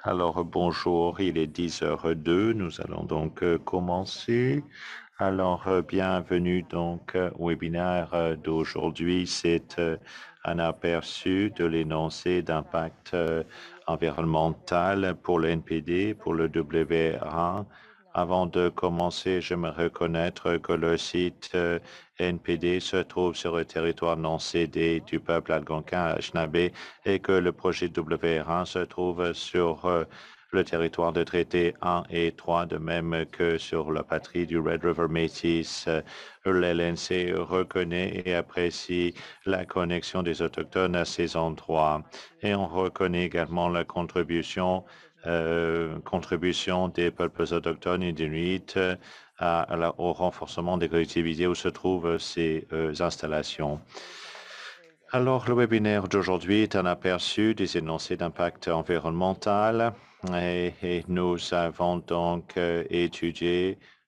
Alors, bonjour, il est 10h02. Nous allons donc commencer. Alors, bienvenue donc au webinaire d'aujourd'hui. C'est un aperçu de l'énoncé d'impact environnemental pour le NPD, pour le WRA. Avant de commencer, je me reconnaître que le site NPD se trouve sur le territoire non cédé du peuple algonquin à Anishinaabe et que le projet WR1 se trouve sur le territoire de traité 1 et 3, de même que sur la patrie du Red River Métis. L'LNC reconnaît et apprécie la connexion des Autochtones à ces endroits. Et on reconnaît également la contribution des peuples autochtones et d'Inuit au renforcement des collectivités où se trouvent ces installations. Alors, le webinaire d'aujourd'hui est un aperçu des énoncés d'impact environnemental et nous avons donc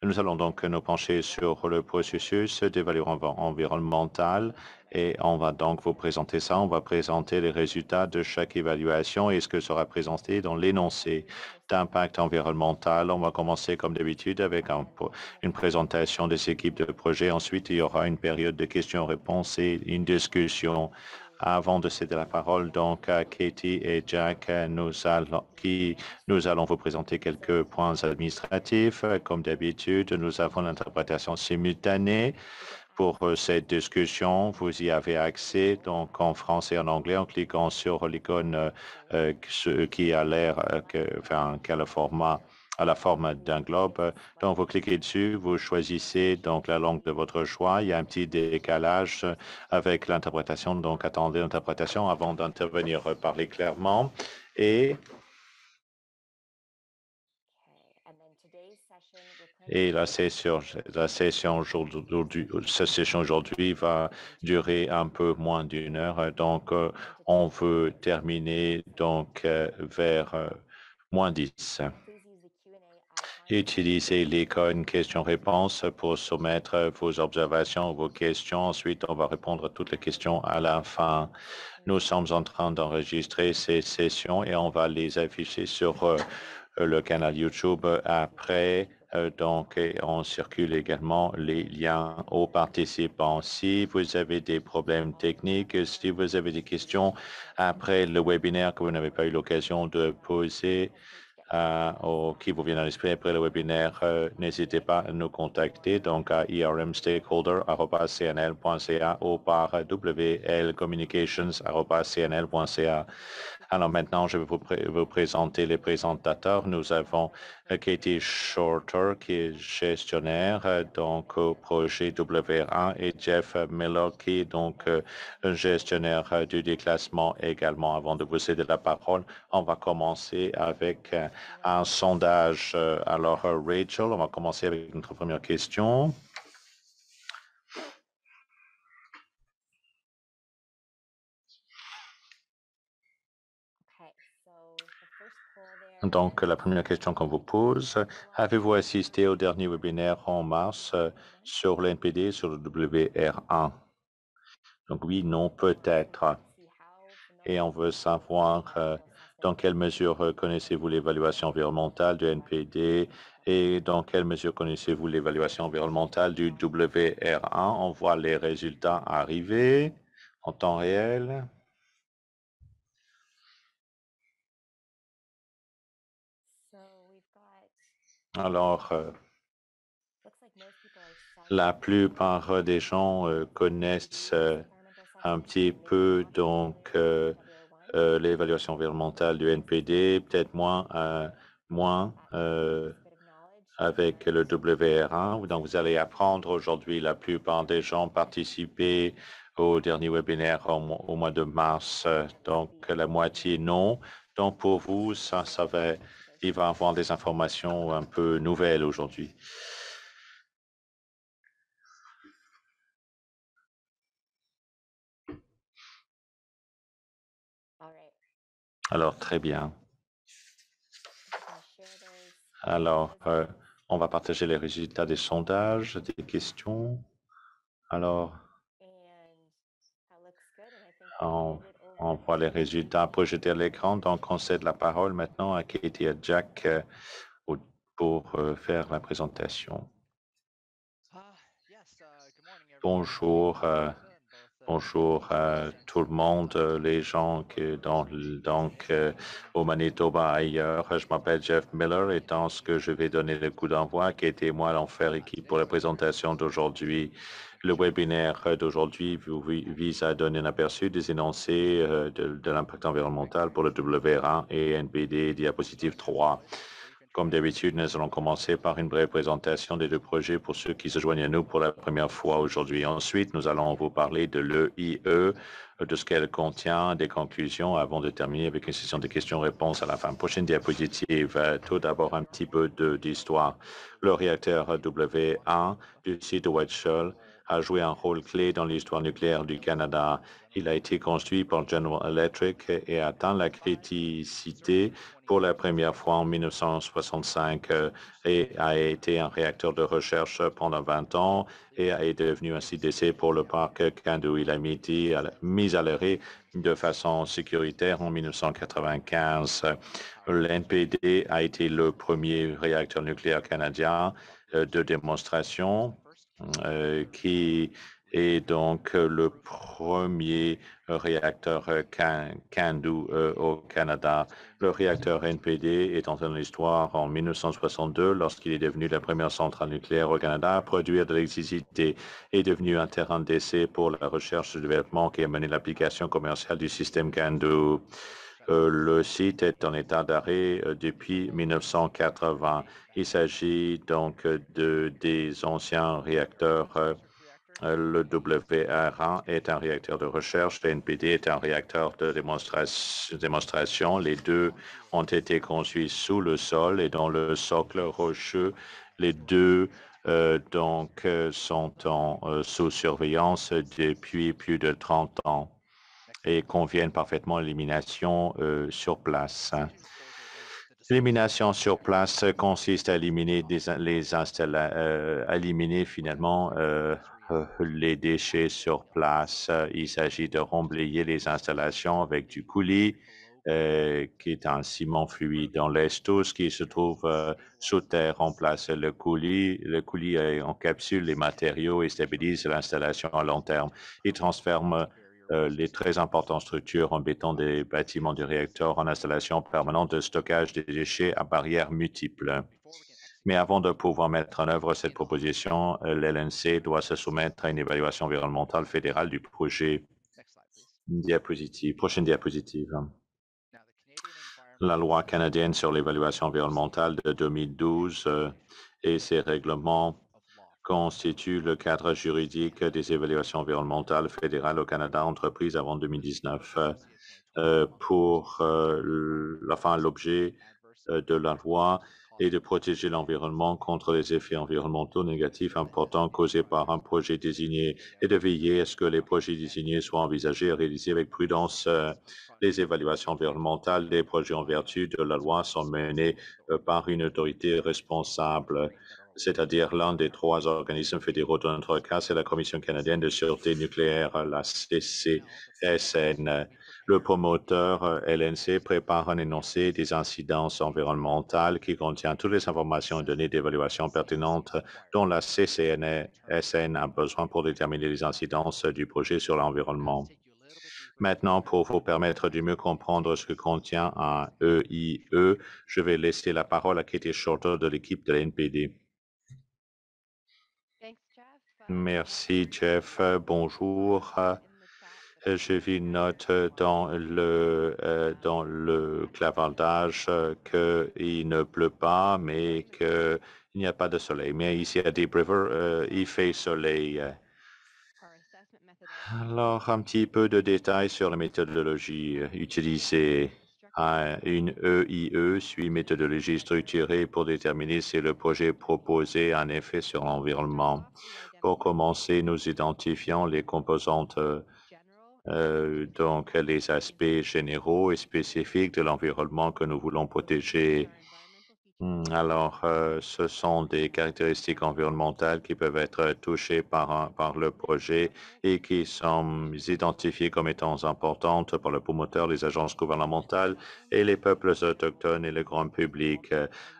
nous allons donc nous pencher sur le processus d'évaluation environnementale et on va donc vous présenter ça. On va présenter les résultats de chaque évaluation et ce que sera présenté dans l'énoncé d'impact environnemental. On va commencer comme d'habitude avec une présentation des équipes de projet. Ensuite, il y aura une période de questions-réponses et une discussion. Avant de céder la parole donc à Katie et Jack, nous allons vous présenter quelques points administratifs. Comme d'habitude, nous avons l'interprétation simultanée pour cette discussion. Vous y avez accès donc en français et en anglais en cliquant sur l'icône qui a l'air, qui a le format à la forme d'un globe. Donc, vous cliquez dessus, vous choisissez donc la langue de votre choix. Il y a un petit décalage avec l'interprétation. Donc, attendez l'interprétation avant d'intervenir, parler clairement. Et la session aujourd'hui va durer un peu moins d'une heure. Donc, on veut terminer donc vers moins 10. Utilisez l'icône questions-réponses pour soumettre vos observations, vos questions. Ensuite, on va répondre à toutes les questions à la fin. Nous sommes en train d'enregistrer ces sessions et on va les afficher sur le canal YouTube après. Donc, on circule également les liens aux participants. Si vous avez des problèmes techniques, si vous avez des questions après le webinaire que vous n'avez pas eu l'occasion de poser, qui vous viennent à l'esprit après le webinaire, n'hésitez pas à nous contacter donc à irmstakeholder@cnl.ca ou par wlcommunications@cnl.ca. Alors maintenant, je vais vous présenter les présentateurs. Nous avons Katie Shorter, qui est gestionnaire donc au projet WR1, et Jeff Miller, qui est donc un gestionnaire du déclassement également. Avant de vous céder la parole, on va commencer avec un sondage. Alors, Rachel, on va commencer avec notre première question. Donc, la première question qu'on vous pose, avez-vous assisté au dernier webinaire en mars sur l'NPD, sur le WR1? Donc, oui, non, peut-être. Et on veut savoir dans quelle mesure connaissez-vous l'évaluation environnementale du NPD et dans quelle mesure connaissez-vous l'évaluation environnementale du WR1? On voit les résultats arriver en temps réel. Alors, la plupart des gens connaissent un petit peu donc l'évaluation environnementale du NPD, peut-être moins avec le WR1. Donc, vous allez apprendre aujourd'hui. La plupart des gens participaient au dernier webinaire au mois de mars, donc la moitié non. Donc, pour vous, il va avoir des informations un peu nouvelles aujourd'hui. Alors, très bien. Alors, on va partager les résultats des sondages, des questions. Alors, on On voit les résultats projetés à l'écran. Donc, on cède la parole maintenant à Katie et Jack pour faire la présentation. Bonjour. Bonjour à tout le monde, les gens au Manitoba ailleurs. Je m'appelle Jeff Miller et dans ce que je vais donner le coup d'envoi, qui était moi l'enfer équipe pour la présentation d'aujourd'hui. Le webinaire d'aujourd'hui vise à donner un aperçu des énoncés de l'impact environnemental pour le WR1 et NPD diapositive 3. Comme d'habitude, nous allons commencer par une brève présentation des deux projets pour ceux qui se joignent à nous pour la première fois aujourd'hui. Ensuite, nous allons vous parler de l'EIE, de ce qu'elle contient, des conclusions, avant de terminer avec une session de questions-réponses à la fin. Prochaine diapositive. Tout d'abord, un petit peu d'histoire. Le réacteur W1 du site de Whiteshell a joué un rôle clé dans l'histoire nucléaire du Canada. Il a été construit par General Electric et a atteint la criticité pour la première fois en 1965 et a été un réacteur de recherche pendant 20 ans et est devenu un site d'essai pour le parc Candu. Il a mis à l'arrêt de façon sécuritaire en 1995. L'NPD a été le premier réacteur nucléaire canadien de démonstration qui est donc le premier réacteur CANDU au Canada. Le réacteur NPD est entré dans l'histoire en 1962 lorsqu'il est devenu la première centrale nucléaire au Canada à produire de l'électricité et est devenu un terrain d'essai pour la recherche et le développement qui a mené l'application commerciale du système CANDU. Le site est en état d'arrêt depuis 1980. Il s'agit donc des anciens réacteurs. Le WR1 est un réacteur de recherche, le NPD est un réacteur de démonstration. Les deux ont été construits sous le sol et dans le socle rocheux. Les deux sont sous surveillance depuis plus de 30 ans et conviennent parfaitement à l'élimination sur place. L'élimination sur place consiste à éliminer finalement les déchets sur place. Il s'agit de remblayer les installations avec du coulis, qui est un ciment fluide. On laisse tout ce qui se trouve sous terre remplace le coulis. Le coulis encapsule les matériaux et stabilise l'installation à long terme. Il transforme les très importantes structures en béton des bâtiments du réacteur en installation permanente de stockage des déchets à barrières multiples. Mais avant de pouvoir mettre en œuvre cette proposition, l'LNC doit se soumettre à une évaluation environnementale fédérale du projet. Prochaine diapositive. La loi canadienne sur l'évaluation environnementale de 2012 et ses règlements constituent le cadre juridique des évaluations environnementales fédérales au Canada entreprises avant 2019. L'objet de la loi est de protéger l'environnement contre les effets environnementaux négatifs importants causés par un projet désigné et de veiller à ce que les projets désignés soient envisagés et réalisés avec prudence. Les évaluations environnementales des projets en vertu de la loi sont menées par une autorité responsable, c'est-à-dire l'un des trois organismes fédéraux. Dans notre cas, c'est la Commission canadienne de sûreté nucléaire, la CCSN. Le promoteur LNC prépare un énoncé des incidences environnementales qui contient toutes les informations et données d'évaluation pertinentes dont la CCSN a besoin pour déterminer les incidences du projet sur l'environnement. Maintenant, pour vous permettre de mieux comprendre ce que contient un EIE, je vais laisser la parole à Katie Shorter de l'équipe de l'NPD. Merci, Jeff. Bonjour. J'ai vu une note dans le clavardage qu'il ne pleut pas, mais qu'il n'y a pas de soleil. Mais ici à Deep River, il fait soleil. Alors, un petit peu de détails sur la méthodologie utilisée. Une EIE suit une méthodologie structurée pour déterminer si le projet proposé a un effet sur l'environnement. Pour commencer, nous identifions les composantes, donc les aspects généraux et spécifiques de l'environnement que nous voulons protéger. Alors, ce sont des caractéristiques environnementales qui peuvent être touchées par le projet et qui sont identifiées comme étant importantes par le promoteur, les agences gouvernementales et les peuples autochtones et le grand public.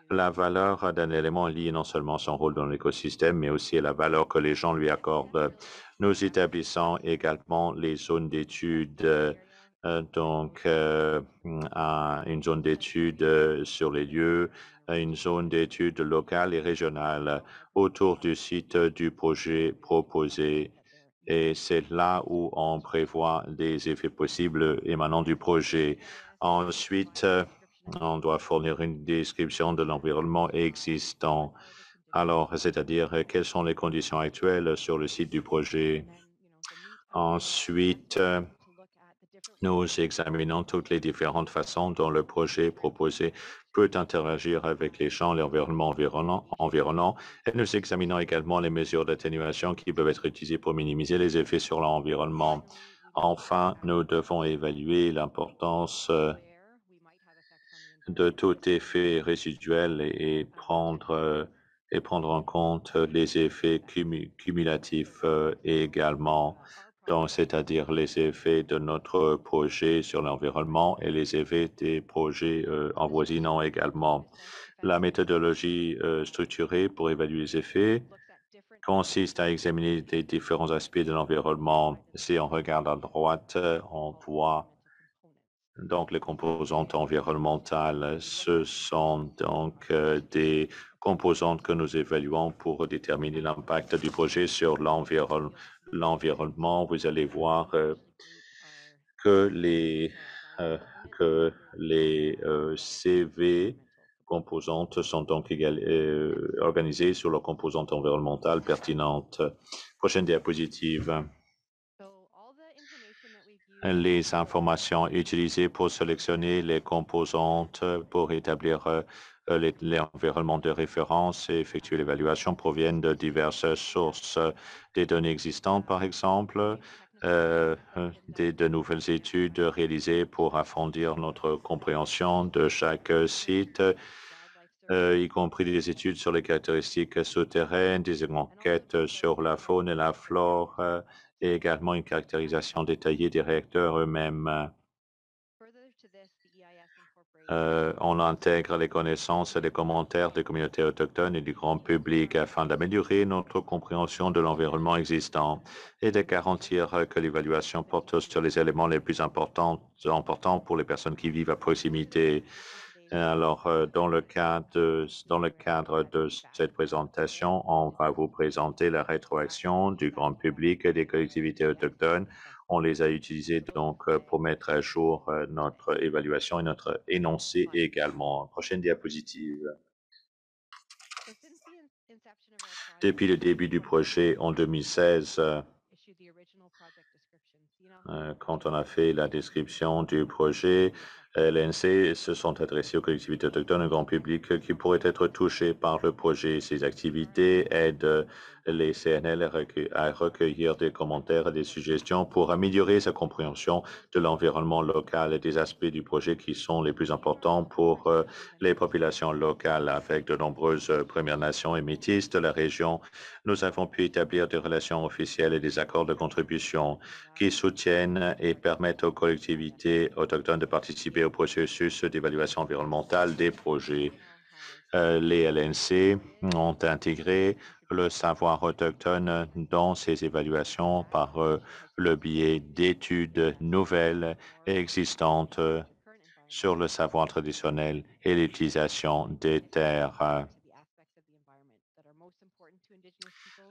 La valeur d'un élément est liée non seulement à son rôle dans l'écosystème, mais aussi à la valeur que les gens lui accordent. Nous établissons également les zones d'études à une zone d'études sur les lieux, à une zone d'études locale et régionale autour du site du projet proposé. Et c'est là où on prévoit des effets possibles émanant du projet. Ensuite, on doit fournir une description de l'environnement existant. Alors, c'est-à-dire quelles sont les conditions actuelles sur le site du projet. Ensuite, nous examinons toutes les différentes façons dont le projet proposé peut interagir avec les champs, l'environnement environnant, et nous examinons également les mesures d'atténuation qui peuvent être utilisées pour minimiser les effets sur l'environnement. Enfin, nous devons évaluer l'importance de tout effet résiduel et prendre en compte les effets cumulatifs également, donc c'est-à-dire les effets de notre projet sur l'environnement et les effets des projets avoisinants également. La méthodologie structurée pour évaluer les effets consiste à examiner les différents aspects de l'environnement. Si on regarde à droite, on voit donc, les composantes environnementales, ce sont donc des composantes que nous évaluons pour déterminer l'impact du projet sur l'environnement. Vous allez voir que euh, les CV composantes sont donc organisées sur leurs composantes environnementales pertinentes. Prochaine diapositive. Les informations utilisées pour sélectionner les composantes pour établir l'environnement de référence et effectuer l'évaluation proviennent de diverses sources. Des données existantes, par exemple, de nouvelles études réalisées pour approfondir notre compréhension de chaque site, y compris des études sur les caractéristiques souterraines, des enquêtes sur la faune et la flore, et également une caractérisation détaillée des réacteurs eux-mêmes. On intègre les connaissances et les commentaires des communautés autochtones et du grand public afin d'améliorer notre compréhension de l'environnement existant et de garantir que l'évaluation porte sur les éléments les plus importants pour les personnes qui vivent à proximité. Alors, dans le cadre de cette présentation, on va vous présenter la rétroaction du grand public et des collectivités autochtones. On les a utilisés donc pour mettre à jour notre évaluation et notre énoncé également. Prochaine diapositive. Depuis le début du projet en 2016, quand on a fait la description du projet, l'NC se sont adressés aux collectivités autochtones et au grand public qui pourraient être touchés par le projet. Ces activités aident les CNL à recueillir des commentaires et des suggestions pour améliorer sa compréhension de l'environnement local et des aspects du projet qui sont les plus importants pour les populations locales. Avec de nombreuses Premières Nations et métisses de la région, nous avons pu établir des relations officielles et des accords de contribution qui soutiennent et permettent aux collectivités autochtones de participer au processus d'évaluation environnementale des projets. Les LNC ont intégré le savoir autochtone dans ces évaluations par le biais d'études nouvelles et existantes sur le savoir traditionnel et l'utilisation des terres.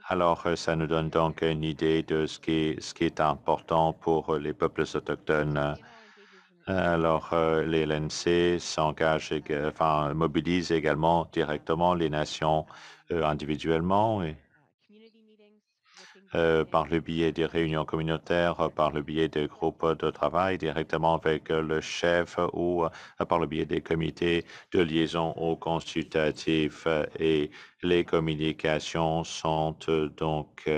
Alors, ça nous donne donc une idée de ce qui est important pour les peuples autochtones. Alors, les LNC mobilisent également directement les nations individuellement et par le biais des réunions communautaires, par le biais des groupes de travail, directement avec le chef ou par le biais des comités de liaison aux consultatifs. Et les communications sont donc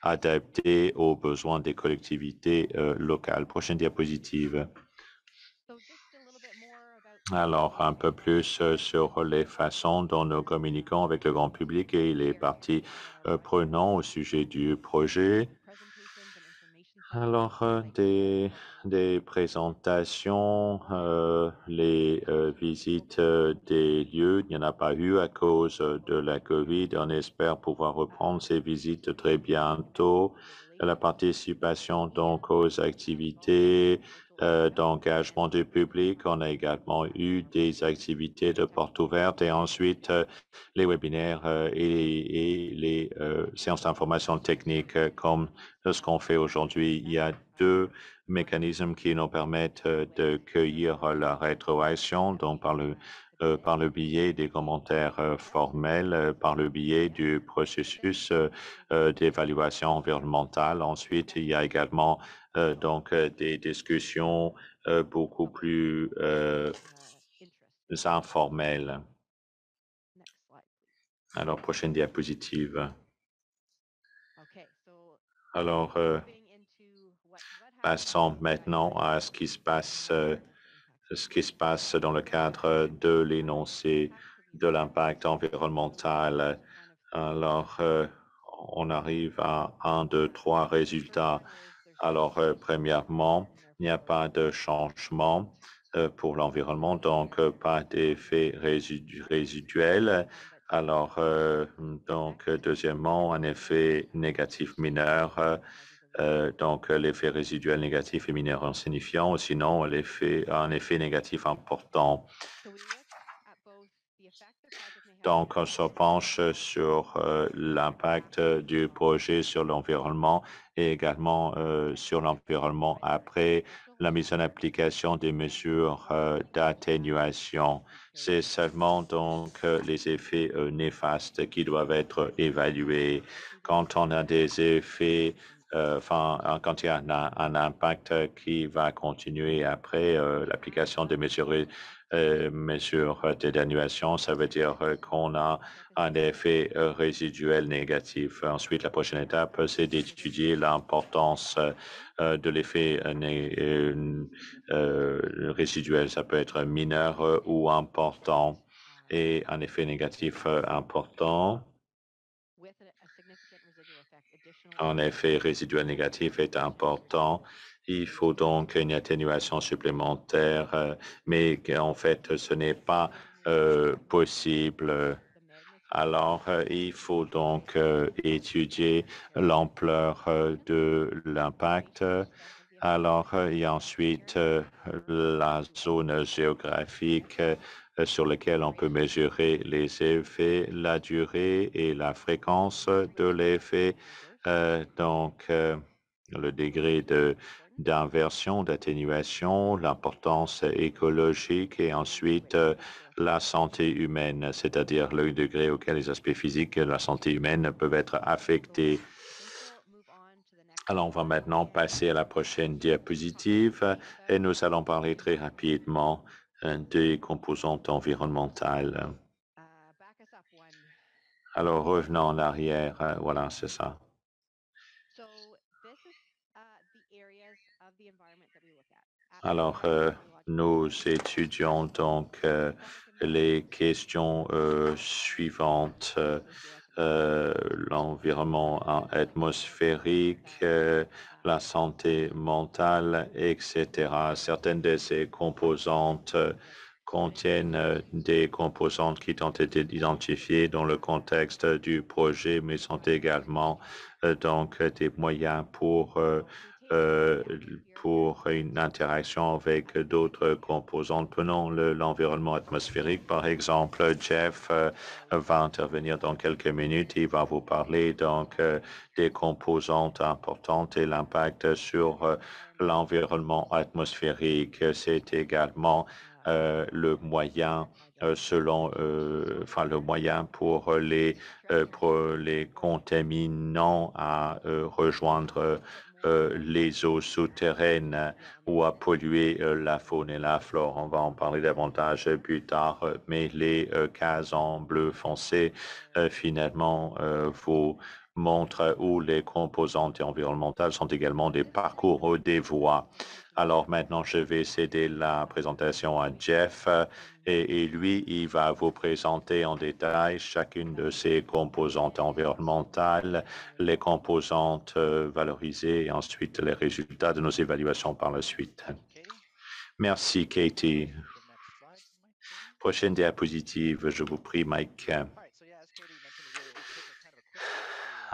adaptées aux besoins des collectivités locales. Prochaine diapositive. Alors, un peu plus sur les façons dont nous communiquons avec le grand public et les parties prenantes au sujet du projet. Alors, des présentations, les visites des lieux, il n'y en a pas eu à cause de la COVID. On espère pouvoir reprendre ces visites très bientôt. La participation donc aux activités d'engagement du public. On a également eu des activités de porte ouverte et ensuite les webinaires et les séances d'information technique comme ce qu'on fait aujourd'hui. Il y a deux mécanismes qui nous permettent de cueillir la rétroaction, donc par le biais des commentaires formels, par le biais du processus d'évaluation environnementale. Ensuite, il y a également des discussions beaucoup plus informelles. Alors, prochaine diapositive. Alors, passons maintenant à ce qui se passe dans le cadre de l'énoncé de l'impact environnemental. Alors, on arrive à 1, 2, 3 résultats. Alors, premièrement, il n'y a pas de changement pour l'environnement, donc pas d'effet résiduel. Alors, deuxièmement, un effet négatif mineur. Donc, l'effet résiduel négatif est mineur insignifiant, ou sinon un effet négatif important. Donc, on se penche sur l'impact du projet sur l'environnement et également sur l'environnement après la mise en application des mesures d'atténuation. C'est seulement donc les effets néfastes qui doivent être évalués. Quand on a des effets quand il y a un impact qui va continuer après l'application des mesures d'atténuation, ça veut dire qu'on a un effet résiduel négatif. Ensuite, la prochaine étape, c'est d'étudier l'importance de l'effet résiduel. Ça peut être mineur ou important. Et un effet négatif important. Un effet résiduel négatif est important. Il faut donc une atténuation supplémentaire, mais en fait, ce n'est pas possible. Alors, il faut donc étudier l'ampleur de l'impact. Alors, il y a ensuite la zone géographique sur laquelle on peut mesurer les effets, la durée et la fréquence de l'effet. Le degré d'inversion, d'atténuation, l'importance écologique et ensuite la santé humaine, c'est-à-dire le degré auquel les aspects physiques de la santé humaine peuvent être affectés. Alors, on va maintenant passer à la prochaine diapositive et nous allons parler très rapidement des composantes environnementales. Alors, revenons en arrière. Voilà, c'est ça. Alors, nous étudions donc les questions suivantes. L'environnement atmosphérique, la santé mentale, etc. Certaines de ces composantes contiennent des composantes qui ont été identifiées dans le contexte du projet, mais sont également donc des moyens pour une interaction avec d'autres composantes. Prenons l'environnement atmosphérique, par exemple. Jeff va intervenir dans quelques minutes. Il va vous parler donc des composantes importantes et l'impact sur l'environnement atmosphérique. C'est également le moyen le moyen pour les contaminants à rejoindre les eaux souterraines ou à polluer la faune et la flore. On va en parler davantage plus tard, mais les cases en bleu foncé finalement vous montrent où les composantes environnementales sont également des parcours ou des voies. Alors maintenant, je vais céder la présentation à Jeff et lui, il va vous présenter en détail chacune de ces composantes environnementales, les composantes valorisées et ensuite les résultats de nos évaluations par la suite. Merci, Katie. Prochaine diapositive, je vous prie, Mike.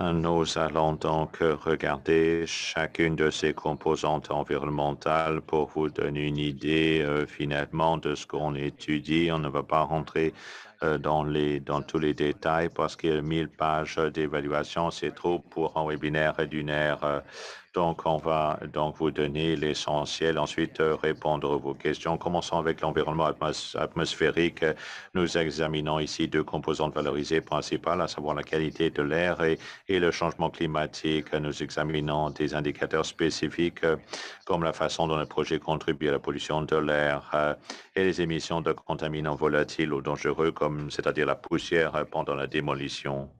Nous allons donc regarder chacune de ces composantes environnementales pour vous donner une idée finalement de ce qu'on étudie. On ne va pas rentrer dans tous les détails parce qu'il y a 1000 pages d'évaluation, c'est trop pour un webinaire d'une heure. Donc, on va donc vous donner l'essentiel, ensuite répondre à vos questions. Commençons avec l'environnement atmosphérique. Nous examinons ici deux composantes valorisées principales, à savoir la qualité de l'air et le changement climatique. Nous examinons des indicateurs spécifiques comme la façon dont le projet contribue à la pollution de l'air et les émissions de contaminants volatiles ou dangereux, c'est-à-dire la poussière pendant la démolition.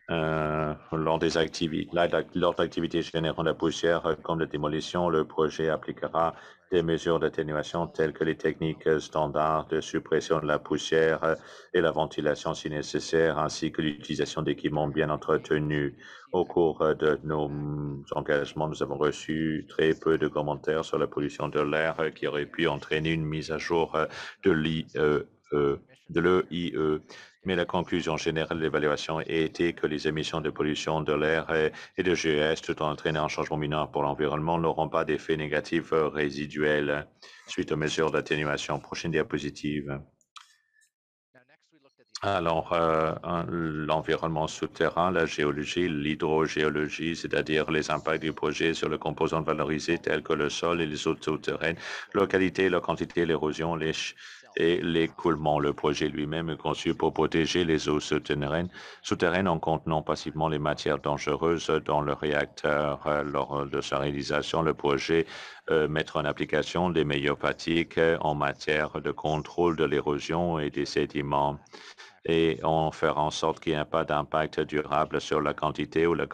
Lors d'activités générant de la poussière comme la démolition, le projet appliquera des mesures d'atténuation telles que les techniques standards de suppression de la poussière et la ventilation si nécessaire, ainsi que l'utilisation d'équipements bien entretenus. Au cours de nos engagements, nous avons reçu très peu de commentaires sur la pollution de l'air qui aurait pu entraîner une mise à jour de l'EIE. Mais la conclusion générale de l'évaluation était que les émissions de pollution de l'air et de GES, tout en entraînant un changement mineur pour l'environnement, n'auront pas d'effets négatifs résiduels suite aux mesures d'atténuation. Prochaine diapositive. Alors, l'environnement souterrain, la géologie, l'hydrogéologie, c'est-à-dire les impacts du projet sur les composantes valorisées telles que le sol et les eaux souterraines, la qualité, la quantité, l'érosion, et l'écoulement. Le projet lui-même est conçu pour protéger les eaux souterraines en contenant passivement les matières dangereuses dans le réacteur. Lors de sa réalisation, le projet mettre en application des meilleures pratiques en matière de contrôle de l'érosion et des sédiments et on faire en sorte qu'il n'y ait pas d'impact durable sur la quantité ou la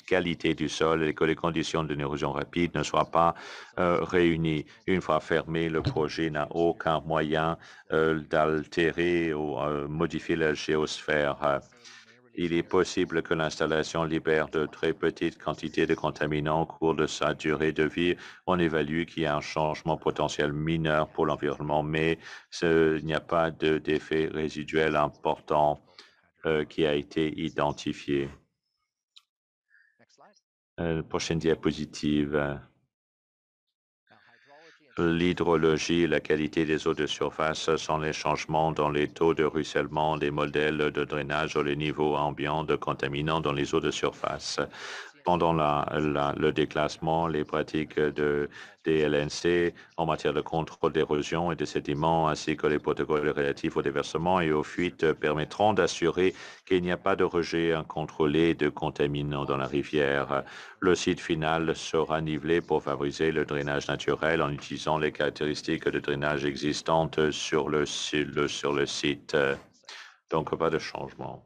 qualité du sol et que les conditions d'une érosion rapide ne soient pas réunies. Une fois fermé, le projet n'a aucun moyen d'altérer ou modifier la géosphère. Il est possible que l'installation libère de très petites quantités de contaminants au cours de sa durée de vie. On évalue qu'il y a un changement potentiel mineur pour l'environnement, mais il n'y a pas d'effet résiduel important qui a été identifié. Prochaine diapositive. L'hydrologie et la qualité des eaux de surface sont les changements dans les taux de ruissellement des modèles de drainage ou les niveaux ambiants de contaminants dans les eaux de surface. Pendant le déclassement, les pratiques des LNC en matière de contrôle d'érosion et de sédiments, ainsi que les protocoles relatifs au déversement et aux fuites permettront d'assurer qu'il n'y a pas de rejet incontrôlé de contaminants dans la rivière. Le site final sera nivelé pour favoriser le drainage naturel en utilisant les caractéristiques de drainage existantes sur le site. Donc, pas de changement.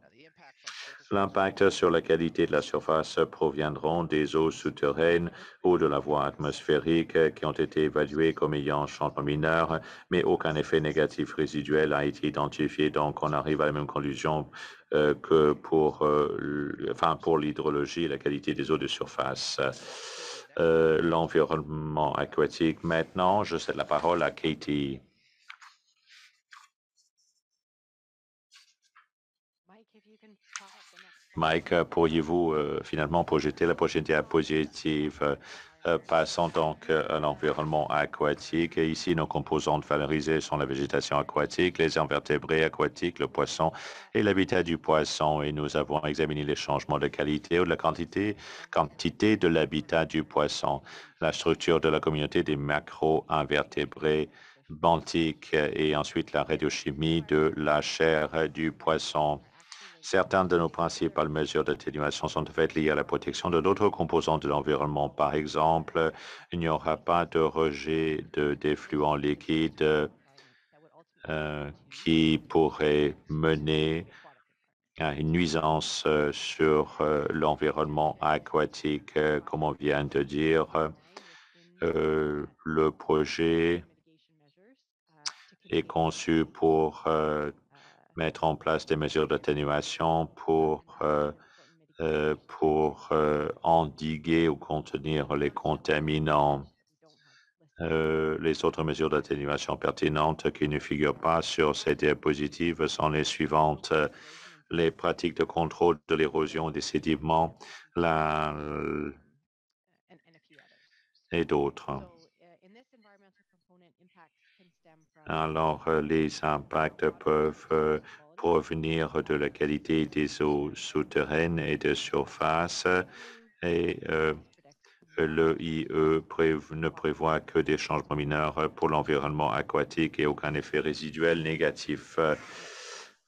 L'impact sur la qualité de la surface proviendront des eaux souterraines ou de la voie atmosphérique qui ont été évaluées comme ayant un changement mineur, mais aucun effet négatif résiduel a été identifié. Donc, on arrive à la même conclusion que pour l'hydrologie et la qualité des eaux de surface. L'environnement aquatique. Maintenant, je cède la parole à Katie. Mike, pourriez-vous finalement projeter la prochaine diapositive? Passons donc à l'environnement aquatique. Et ici, nos composantes valorisées sont la végétation aquatique, les invertébrés aquatiques, le poisson et l'habitat du poisson. Et nous avons examiné les changements de qualité ou de la quantité de l'habitat du poisson, la structure de la communauté des macro-invertébrés benthiques et ensuite la radiochimie de la chair du poisson. Certaines de nos principales mesures d'atténuation sont en fait liées à la protection de d'autres composants de l'environnement. Par exemple, il n'y aura pas de rejet d'effluents liquides qui pourrait mener à une nuisance sur l'environnement aquatique, comme on vient de dire. Le projet est conçu pour mettre en place des mesures d'atténuation pour endiguer ou contenir les contaminants. Les autres mesures d'atténuation pertinentes qui ne figurent pas sur ces diapositives sont les suivantes. Les pratiques de contrôle de l'érosion des sédiments et d'autres. Alors, les impacts peuvent provenir de la qualité des eaux souterraines et de surface et l'EIE ne prévoit que des changements mineurs pour l'environnement aquatique et aucun effet résiduel négatif.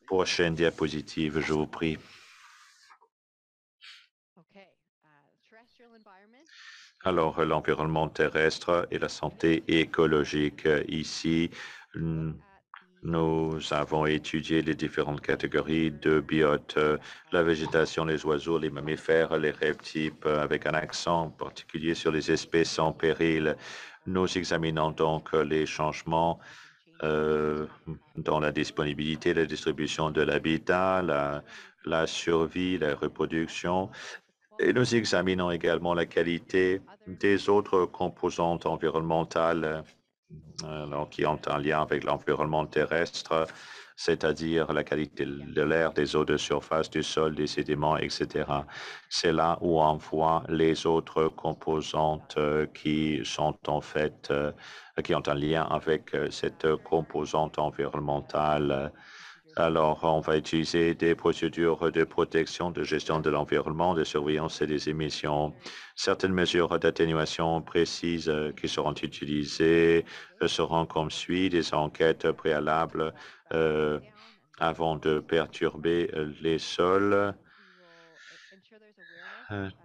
Prochaine diapositive, je vous prie. Alors, l'environnement terrestre et la santé écologique. Ici, nous avons étudié les différentes catégories de biotes, la végétation, les oiseaux, les mammifères, les reptiles, avec un accent particulier sur les espèces en péril. Nous examinons donc les changements dans la disponibilité, la distribution de l'habitat, la survie, la reproduction. Et nous examinons également la qualité des autres composantes environnementales qui ont un lien avec l'environnement terrestre, c'est-à-dire la qualité de l'air, des eaux de surface, du sol, des sédiments, etc. C'est là où on voit les autres composantes qui sont en fait, qui ont un lien avec cette composante environnementale. Alors, on va utiliser des procédures de protection, de gestion de l'environnement, de surveillance et des émissions. Certaines mesures d'atténuation précises qui seront utilisées seront comme suit: des enquêtes préalables avant de perturber les sols.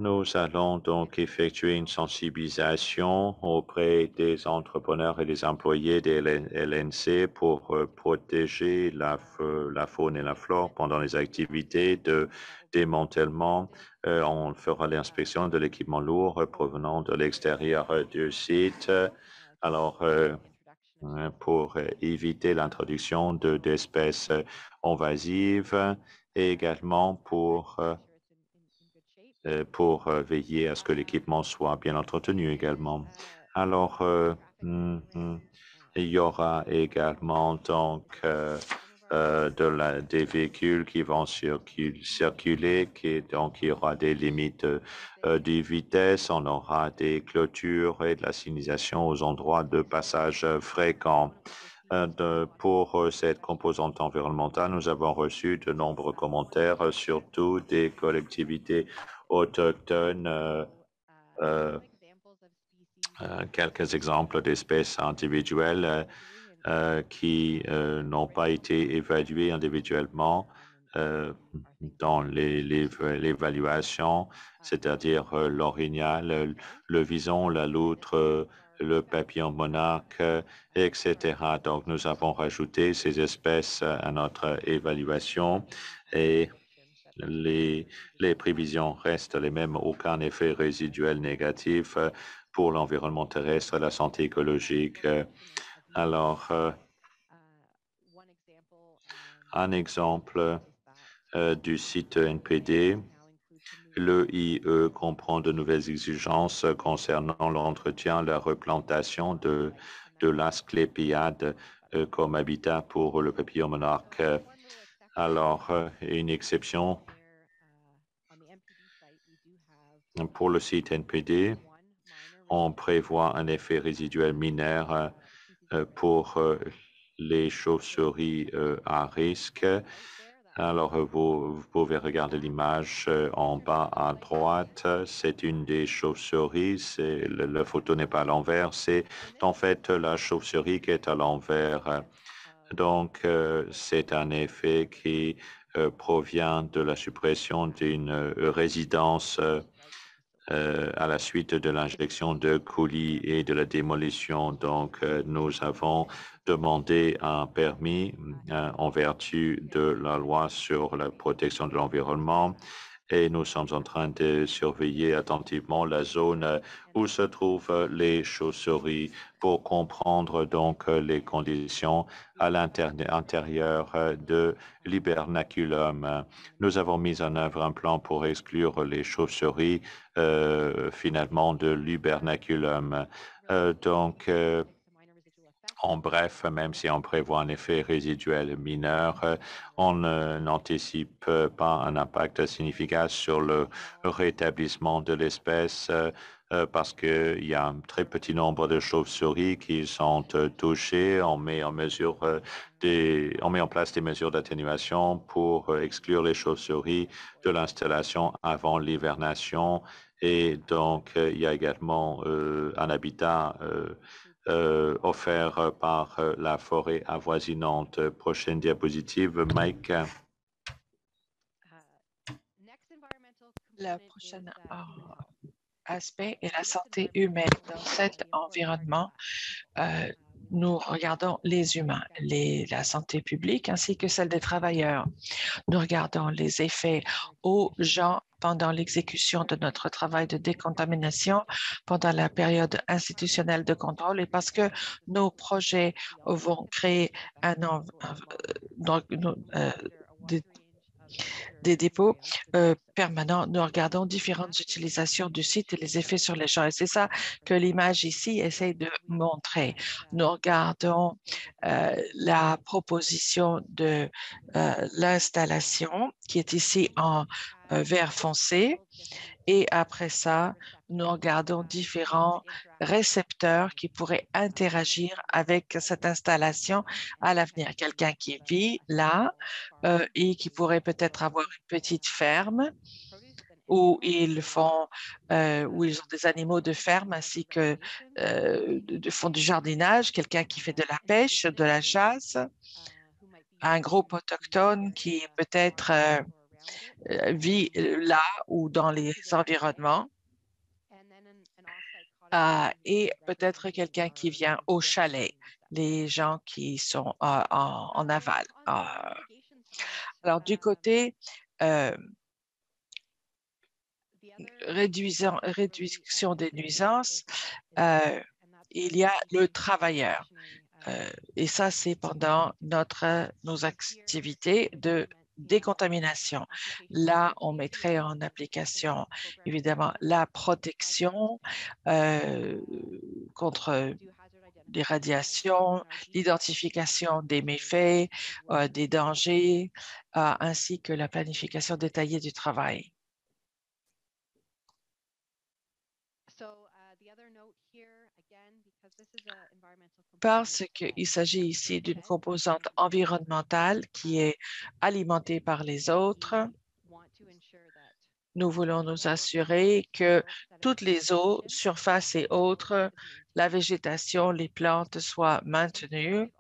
Nous allons donc effectuer une sensibilisation auprès des entrepreneurs et des employés des LNC pour protéger la faune et la flore pendant les activités de démantèlement. On fera l'inspection de l'équipement lourd provenant de l'extérieur du site. Alors, pour éviter l'introduction d'espèces invasives et également pour veiller à ce que l'équipement soit bien entretenu également. Alors, il y aura également donc des véhicules qui vont circuler, donc il y aura des limites de vitesse, on aura des clôtures et de la signalisation aux endroits de passage fréquents. Pour cette composante environnementale, nous avons reçu de nombreux commentaires, surtout des collectivités autochtones, quelques exemples d'espèces individuelles qui n'ont pas été évaluées individuellement dans l'évaluation, c'est-à-dire l'orignal, le vison, la loutre, le papillon monarque, etc. Donc, nous avons rajouté ces espèces à notre évaluation et les prévisions restent les mêmes, aucun effet résiduel négatif pour l'environnement terrestre et la santé écologique. Alors, un exemple du site NPD, l'EIE comprend de nouvelles exigences concernant l'entretien, la replantation de l'asclépiade comme habitat pour le papillon monarque. Alors, une exception pour le site NPD, on prévoit un effet résiduel mineur pour les chauves-souris à risque. Alors, vous pouvez regarder l'image en bas à droite. C'est une des chauves-souris. La photo n'est pas à l'envers. C'est en fait la chauve-souris qui est à l'envers. Donc, c'est un effet qui provient de la suppression d'une résidence à la suite de l'injection de coulis et de la démolition. Donc, nous avons demandé un permis en vertu de la loi sur la protection de l'environnement et nous sommes en train de surveiller attentivement la zone où se trouvent les chauves-souris pour comprendre donc les conditions à l'intérieur de l'hibernaculum. Nous avons mis en œuvre un plan pour exclure les chauves-souris finalement de l'hibernaculum. En bref, même si on prévoit un effet résiduel mineur, on n'anticipe pas un impact significatif sur le rétablissement de l'espèce parce qu'il y a un très petit nombre de chauves-souris qui sont touchées. On met en place des mesures d'atténuation pour exclure les chauves-souris de l'installation avant l'hivernation. Et donc, il y a également un habitat offert par la forêt avoisinante. Prochaine diapositive, Mike. Le prochain aspect est la santé humaine. Dans cet environnement, nous regardons les humains, la santé publique ainsi que celle des travailleurs. Nous regardons les effets aux gens pendant l'exécution de notre travail de décontamination, pendant la période institutionnelle de contrôle et parce que nos projets vont créer des dépôts permanents. Nous regardons différentes utilisations du site et les effets sur les gens. Et c'est ça que l'image ici essaie de montrer. Nous regardons la proposition de l'installation qui est ici en vert foncé. Et après ça, nous regardons différents récepteurs qui pourraient interagir avec cette installation à l'avenir. Quelqu'un qui vit là et qui pourrait peut-être avoir une petite ferme où ils ont des animaux de ferme ainsi que font du jardinage, quelqu'un qui fait de la pêche, de la chasse, un groupe autochtone qui peut-être vit là ou dans les environnements. Et peut-être quelqu'un qui vient au chalet, les gens qui sont en aval. Alors, du côté réduction des nuisances, il y a le travailleur. Et ça, c'est pendant nos activités de décontamination. Là, on mettrait en application, évidemment, la protection contre les radiations, l'identification des méfaits, des dangers, ainsi que la planification détaillée du travail. Parce qu'il s'agit ici d'une composante environnementale qui est alimentée par les autres, nous voulons nous assurer que toutes les eaux, surfaces et autres, la végétation, les plantes soient maintenues.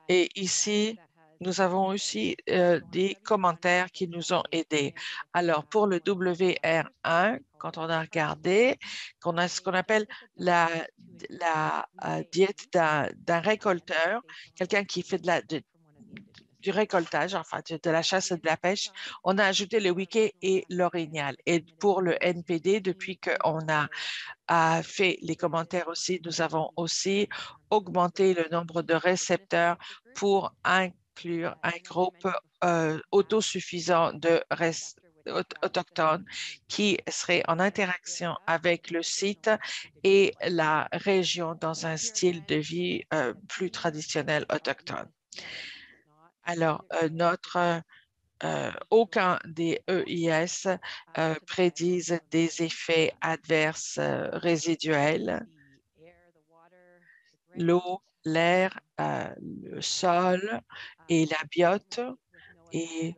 Et ici, nous avons aussi des commentaires qui nous ont aidés. Alors, pour le WR1, quand on a regardé, qu'on a ce qu'on appelle la diète d'un récolteur, quelqu'un qui fait du récoltage, enfin de la chasse et de la pêche, on a ajouté le wiké et l'orignal. Et pour le NPD, depuis qu'on a fait les commentaires aussi, nous avons aussi augmenté le nombre de récepteurs pour inclure un groupe autosuffisant de autochtones qui serait en interaction avec le site et la région dans un style de vie plus traditionnel autochtone. Alors, aucun des EIS prédisent des effets adverses résiduels. L'eau, l'air, le sol et la biote et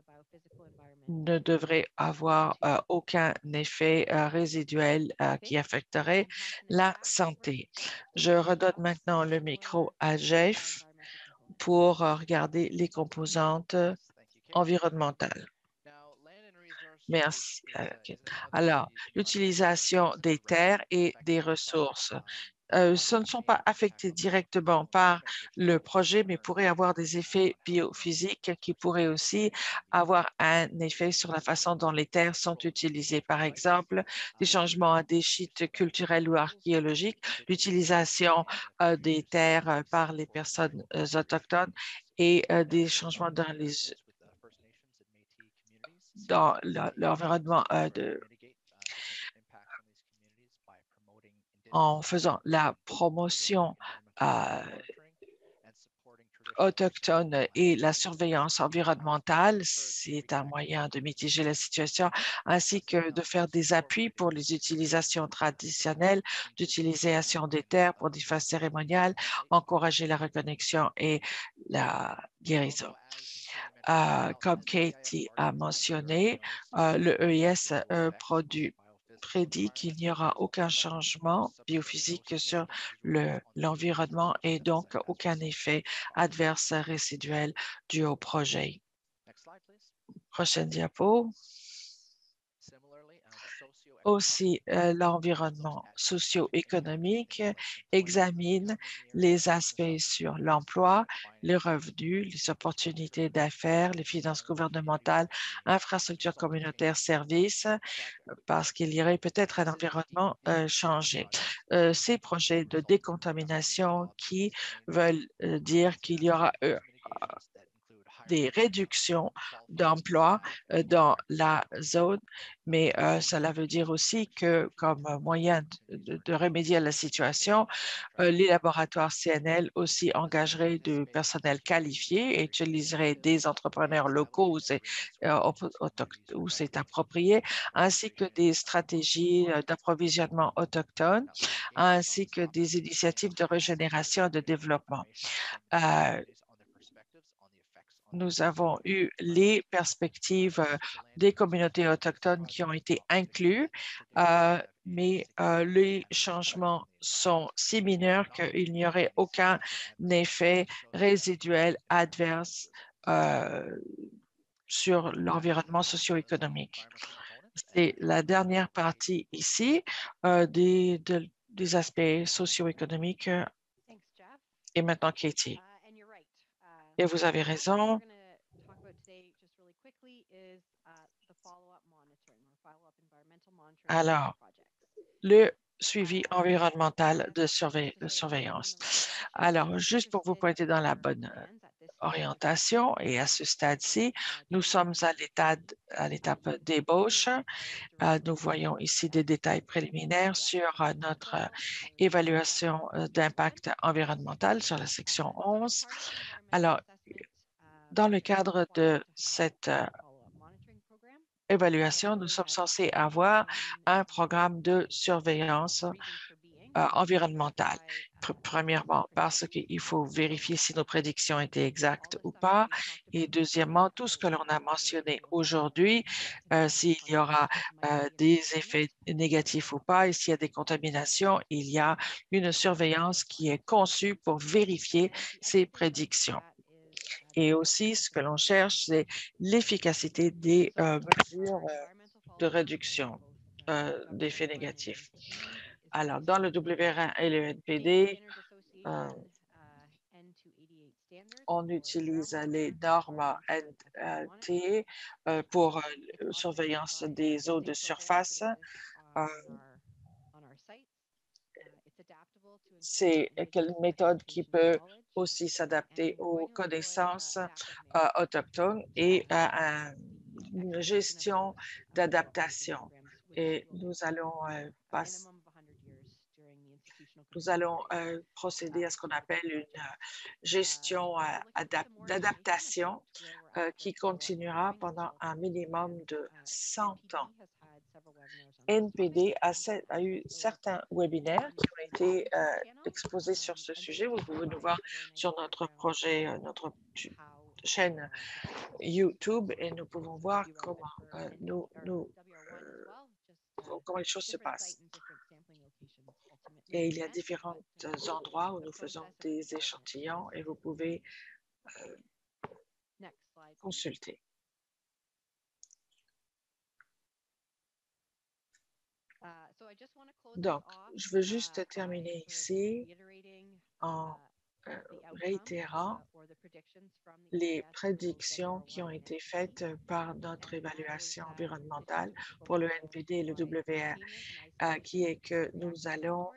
ne devrait avoir aucun effet résiduel qui affecterait la santé. Je redonne maintenant le micro à Jeff pour regarder les composantes environnementales. Merci. Alors, l'utilisation des terres et des ressources. ce ne sont pas affectés directement par le projet, mais pourraient avoir des effets biophysiques qui pourraient aussi avoir un effet sur la façon dont les terres sont utilisées. Par exemple, des changements à des sites culturels ou archéologiques, l'utilisation des terres par les personnes autochtones et des changements dans l'environnement en faisant la promotion autochtone et la surveillance environnementale, c'est un moyen de mitiger la situation, ainsi que de faire des appuis pour les utilisations traditionnelles d'utilisation des terres pour des phases cérémoniales, encourager la reconnexion et la guérison. Comme Katie a mentionné, le EIS prédit qu'il n'y aura aucun changement biophysique sur l'environnement et donc aucun effet adverse résiduel dû au projet. Prochaine diapo. Aussi, l'environnement socio-économique examine les aspects sur l'emploi, les revenus, les opportunités d'affaires, les finances gouvernementales, infrastructures communautaires, services, parce qu'il y aurait peut-être un environnement changé. Ces projets de décontamination qui veulent dire qu'il y aura des réductions d'emplois dans la zone, mais cela veut dire aussi que comme moyen de remédier à la situation, les laboratoires CNL aussi engageraient du personnel qualifié et utiliseraient des entrepreneurs locaux où c'est approprié, ainsi que des stratégies d'approvisionnement autochtone, ainsi que des initiatives de régénération et de développement. Nous avons eu les perspectives des communautés autochtones qui ont été inclus, mais les changements sont si mineurs qu'il n'y aurait aucun effet résiduel adverse sur l'environnement socio-économique. C'est la dernière partie ici des aspects socio-économiques. Et maintenant, Katie. Et vous avez raison. Alors, le suivi environnemental de surveillance. Alors, juste pour vous pointer dans la bonne orientation et à ce stade-ci, nous sommes à l'étape d'ébauche. Nous voyons ici des détails préliminaires sur notre évaluation d'impact environnemental sur la section 11. Alors, dans le cadre de cette évaluation, nous sommes censés avoir un programme de surveillance environnementale. Premièrement, parce qu'il faut vérifier si nos prédictions étaient exactes ou pas. Et deuxièmement, tout ce que l'on a mentionné aujourd'hui, s'il y aura des effets négatifs ou pas, et s'il y a des contaminations, il y a une surveillance qui est conçue pour vérifier ces prédictions. Et aussi, ce que l'on cherche, c'est l'efficacité des mesures de réduction d'effets négatifs. Alors, dans le WR1 et le NPD, on utilise les normes NT pour surveillance des eaux de surface. C'est une méthode qui peut aussi s'adapter aux connaissances autochtones et à une gestion d'adaptation. Et nous allons procéder à ce qu'on appelle une gestion d'adaptation qui continuera pendant un minimum de 100 ans. NPD a eu certains webinaires qui ont été exposés sur ce sujet. Vous pouvez nous voir sur notre projet, notre chaîne YouTube, et nous pouvons voir comment comment les choses se passent. Et il y a différents endroits où nous faisons des échantillons et vous pouvez consulter. Donc, je veux juste terminer ici en réitérant les prédictions qui ont été faites par notre évaluation environnementale pour le NPD et le WR, qui est que nous allons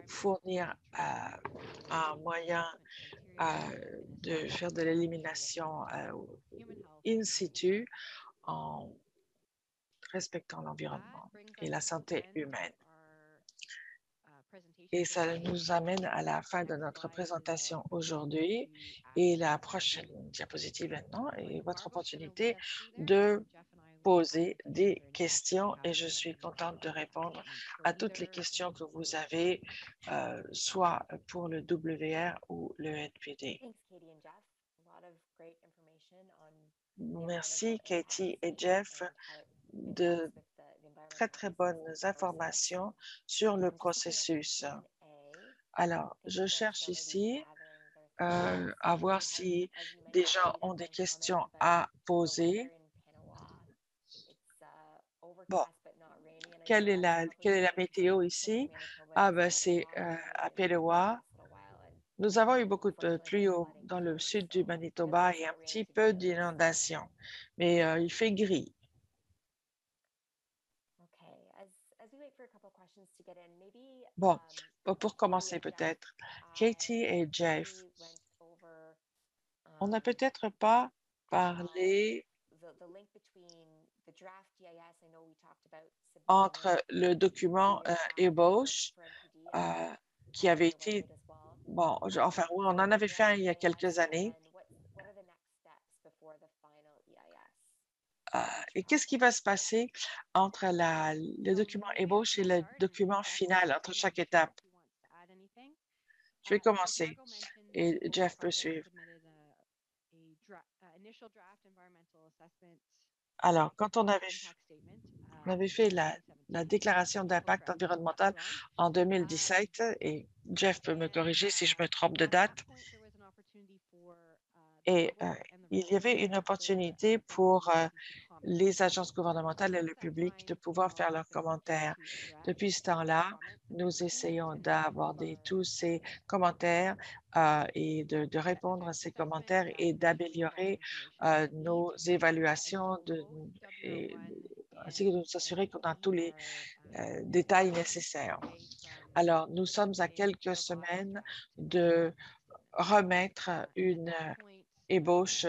fournir un moyen de faire de l'élimination in situ en respectant l'environnement et la santé humaine. Et ça nous amène à la fin de notre présentation aujourd'hui. Et la prochaine diapositive maintenant est votre opportunité de poser des questions et je suis contente de répondre à toutes les questions que vous avez, soit pour le WR ou le NPD. Merci Katie et Jeff de très bonnes informations sur le processus. Alors, je cherche ici à voir si des gens ont des questions à poser. Bon, quelle est la météo ici? Ah, ben, c'est à Petawa. Nous avons eu beaucoup de pluie dans le sud du Manitoba et un petit peu d'inondations, mais il fait gris. Bon, pour commencer peut-être, Katie et Jeff, on n'a peut-être pas parlé entre le document ébauche qui avait été, bon, enfin, oui, on en avait fait un il y a quelques années. Et qu'est-ce qui va se passer entre le document ébauche et le document final, entre chaque étape? Je vais commencer et Jeff peut suivre. Alors, quand on avait fait la déclaration d'impact environnemental en 2017, et Jeff peut me corriger si je me trompe de date, et il y avait une opportunité pour les agences gouvernementales et le public de pouvoir faire leurs commentaires. Depuis ce temps-là, nous essayons d'aborder tous ces commentaires et de répondre à ces commentaires et d'améliorer nos évaluations ainsi que de nous assurer qu'on a tous les détails nécessaires. Alors, nous sommes à quelques semaines de remettre une ébauche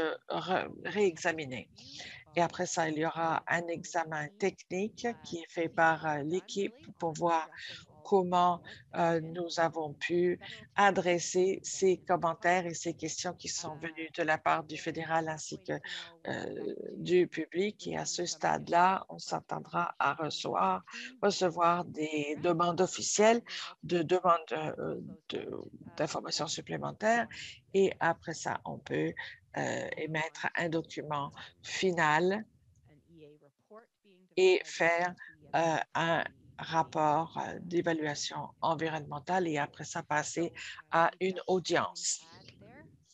réexaminée. Et après ça, il y aura un examen technique qui est fait par l'équipe pour voir comment nous avons pu adresser ces commentaires et ces questions qui sont venues de la part du fédéral ainsi que du public. Et à ce stade-là, on s'attendra à recevoir des demandes officielles de demandes d'informations supplémentaires. Et après ça, on peut émettre un document final et faire un rapport d'évaluation environnementale et après ça, passer à une audience.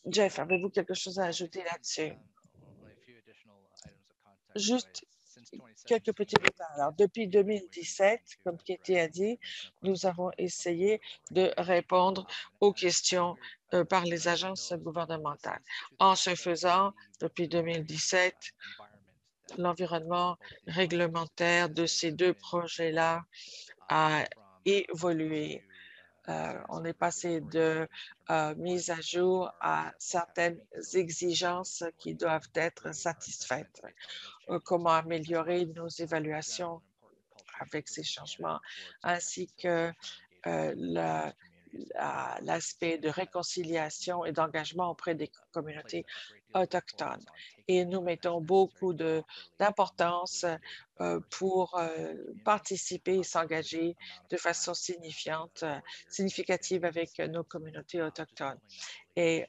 Jeff, avez-vous quelque chose à ajouter là-dessus? Juste quelques petits détails. Alors, depuis 2017, comme Katie a dit, nous avons essayé de répondre aux questions par les agences gouvernementales. En ce faisant, depuis 2017, l'environnement réglementaire de ces deux projets-là a évolué. On est passé de mise à jour à certaines exigences qui doivent être satisfaites. Comment améliorer nos évaluations avec ces changements, ainsi que l'aspect de réconciliation et d'engagement auprès des communautés autochtones. Et nous mettons beaucoup d'importance pour participer et s'engager de façon significative avec nos communautés autochtones et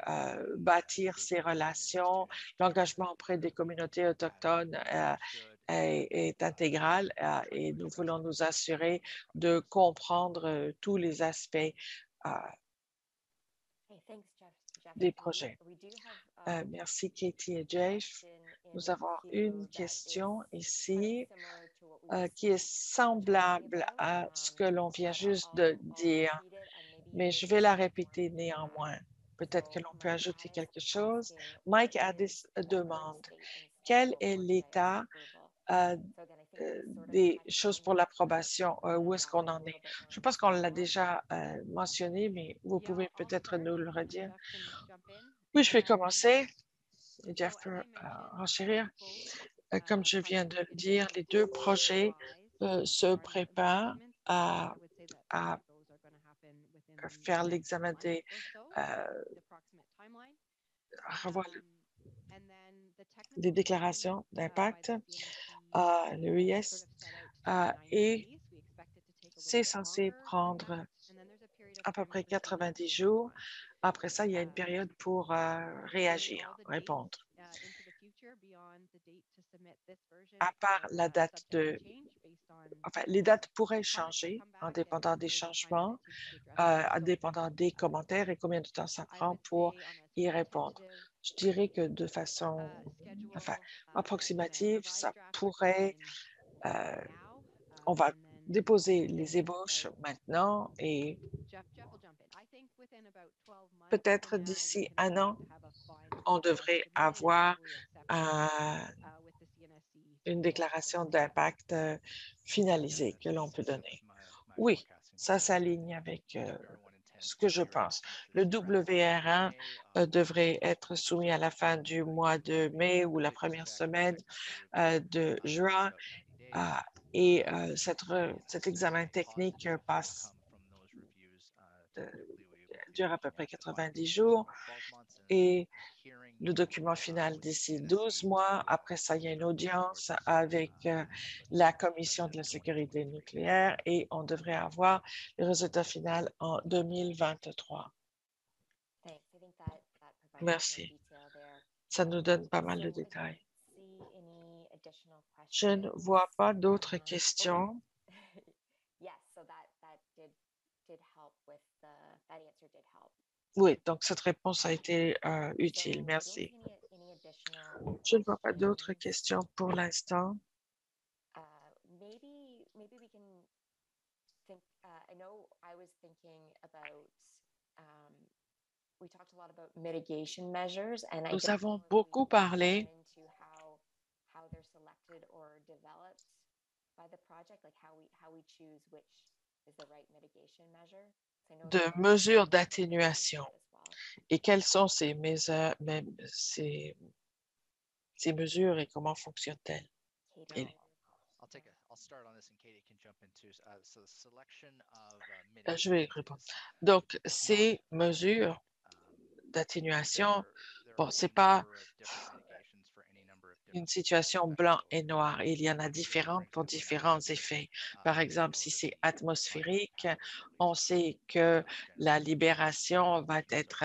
bâtir ces relations. L'engagement auprès des communautés autochtones est intégral et nous voulons nous assurer de comprendre tous les aspects des projets. Merci Katie et Jeff. Nous avons une question ici qui est semblable à ce que l'on vient juste de dire, mais je vais la répéter néanmoins. Peut-être que l'on peut ajouter quelque chose. Mike Addis demande, quel est l'état euh, des choses pour l'approbation? Où est-ce qu'on en est? Je pense qu'on l'a déjà mentionné, mais vous pouvez peut-être nous le redire. Oui, je vais commencer. Jeff peut enchérir. Comme je viens de le dire, les deux projets se préparent à faire l'examen des revoir les déclarations d'impact, le IS, et c'est censé prendre à peu près 90 jours. Après ça, il y a une période pour réagir, répondre. À part la date enfin, les dates pourraient changer en dépendant des changements, en dépendant des commentaires et combien de temps ça prend pour y répondre. Je dirais que de façon approximative, ça pourrait, on va déposer les ébauches maintenant et peut-être d'ici un an, on devrait avoir une déclaration d'impact finalisée que l'on peut donner. Oui, ça s'aligne avec ce que je pense. Le WR1 devrait être soumis à la fin du mois de mai ou la première semaine de juin et cet examen technique dure à peu près 90 jours et le document final d'ici 12 mois. Après ça, il y a une audience avec la Commission de la sécurité nucléaire et on devrait avoir le résultat final en 2023. Merci. Ça nous donne pas mal de détails. Je ne vois pas d'autres questions. Oui, donc cette réponse a été utile. Merci. Je ne vois pas d'autres questions pour l'instant. Nous avons beaucoup parlé de mesures d'atténuation et quelles sont ces mesures et comment fonctionnent-elles? Je vais répondre. Donc, ces mesures d'atténuation, bon, c'est pas une situation blanc et noir. Il y en a différentes pour différents effets. Par exemple, si c'est atmosphérique, on sait que la libération va être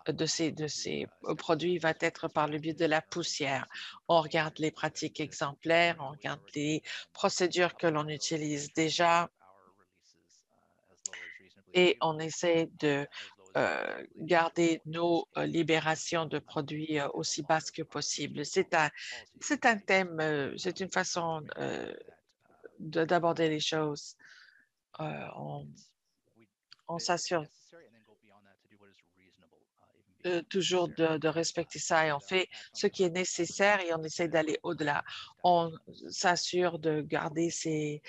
de ces produits va être par le biais de la poussière. On regarde les pratiques exemplaires, on regarde les procédures que l'on utilise déjà et on essaie de garder nos libérations de produits aussi basses que possible. C'est un thème, c'est une façon d'aborder les choses. On s'assure toujours de respecter ça et on fait ce qui est nécessaire et on essaie d'aller au-delà. On s'assure de garder ces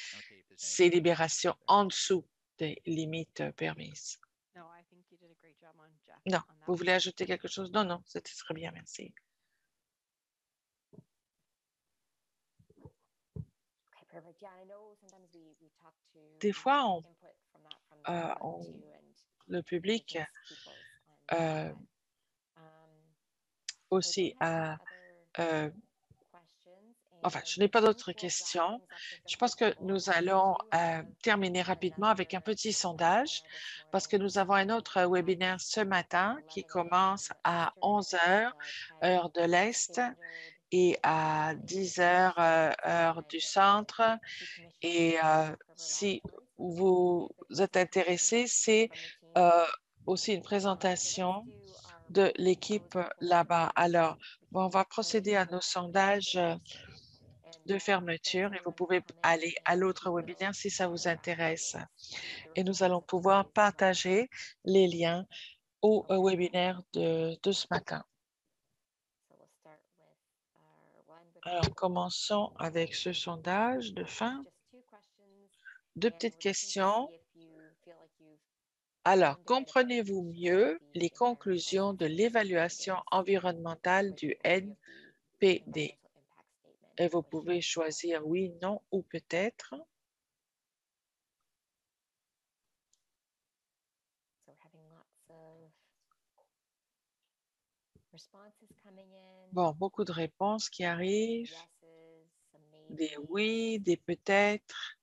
libérations en dessous des limites permises. Non, vous voulez ajouter quelque chose? Non, non, c'était très bien, merci. Des fois, le public aussi enfin, je n'ai pas d'autres questions. Je pense que nous allons terminer rapidement avec un petit sondage parce que nous avons un autre webinaire ce matin qui commence à 11 heures, heure de l'Est, et à 10 heures, heure du centre. Et si vous êtes intéressé, c'est aussi une présentation de l'équipe là-bas. Alors, on va procéder à nos sondages de fermeture et vous pouvez aller à l'autre webinaire si ça vous intéresse. Et nous allons pouvoir partager les liens au webinaire de ce matin. Alors, commençons avec ce sondage de fin. 2 petites questions. Alors, comprenez-vous mieux les conclusions de l'évaluation environnementale du NPD? Et vous pouvez choisir oui, non ou peut-être. Bon, beaucoup de réponses qui arrivent. Des oui, des peut-être.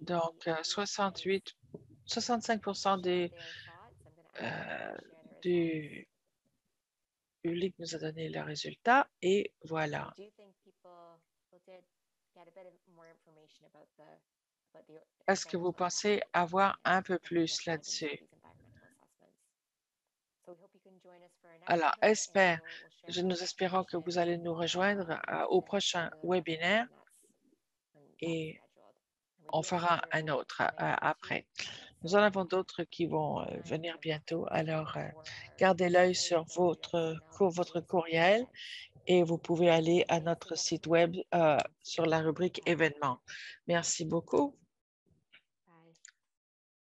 Donc, 65% du public nous a donné le résultat et voilà. Est-ce que vous pensez avoir un peu plus là-dessus? Alors, nous espérons que vous allez nous rejoindre au prochain webinaire et on fera un autre après. Nous en avons d'autres qui vont venir bientôt. Alors, gardez l'œil sur votre courriel et vous pouvez aller à notre site web sur la rubrique événements. Merci beaucoup.